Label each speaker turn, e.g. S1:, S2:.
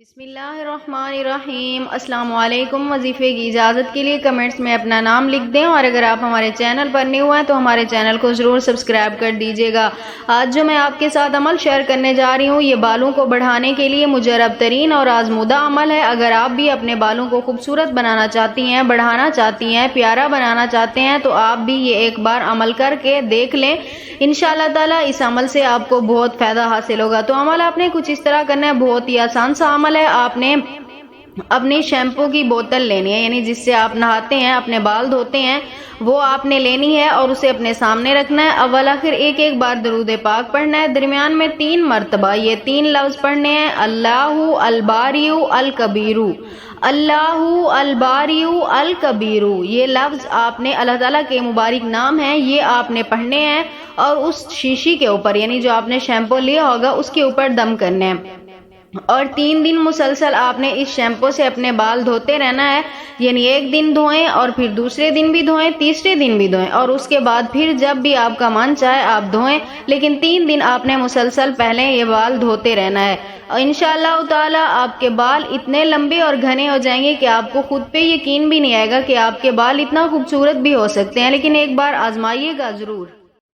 S1: بسم اللہ الرحمن الرحیم۔ السلام علیکم۔ وظیفے کی اجازت کے لیے کمنٹس میں اپنا نام لکھ دیں، اور اگر آپ ہمارے چینل پر نیو ہیں تو ہمارے چینل کو ضرور سبسکرائب کر دیجیے گا۔ آج جو میں آپ کے ساتھ عمل شیئر کرنے جا رہی ہوں، یہ بالوں کو بڑھانے کے لیے مجرب ترین اور آزمودہ عمل ہے۔ اگر آپ بھی اپنے بالوں کو خوبصورت بنانا چاہتی ہیں، بڑھانا چاہتی ہیں، پیارا بنانا چاہتے ہیں تو آپ بھی یہ ایک بار عمل کر کے دیکھ لیں۔ انشاءاللہ تعالی اس عمل سے آپ کو بہت فائدہ حاصل ہوگا۔ تو عمل آپ نے کچھ اس طرح کرنا ہے، بہت ہی آسان سا عمل ہے۔ آپ نے اپنی شیمپو کی بوتل لینی ہے، یعنی جس سے آپ نہاتے ہیں، اپنے بال دھوتے ہیں، وہ آپ نے لینی ہے اور اسے اپنے سامنے رکھنا ہے۔ اول آخر ایک ایک بار درود پاک پڑھنا ہے، درمیان میں 3 مرتبہ یہ 3 لفظ پڑھنے ہیں: اللہ الباری الکبیر، اللہ الباری الکبیر۔ یہ لفظ آپ نے اللہ تعالیٰ کے مبارک نام ہیں، یہ آپ نے پڑھنے ہیں اور اس شیشی کے اوپر، یعنی جو آپ نے شیمپو لیا ہوگا اس کے اوپر دم کرنے ہیں، اور 3 دن مسلسل آپ نے اس شیمپو سے اپنے بال دھوتے رہنا ہے۔ یعنی ایک دن دھوئیں اور پھر دوسرے دن بھی دھوئیں، تیسرے دن بھی دھوئیں، اور اس کے بعد پھر جب بھی آپ کا من چاہے آپ دھوئیں، لیکن 3 دن آپ نے مسلسل پہلے یہ بال دھوتے رہنا ہے۔ اور انشاءاللہ تعالی آپ کے بال اتنے لمبے اور گھنے ہو جائیں گے کہ آپ کو خود پہ یقین بھی نہیں آئے گا کہ آپ کے بال اتنا خوبصورت بھی ہو سکتے ہیں۔ لیکن ایک بار آزمائیے گا ضرور۔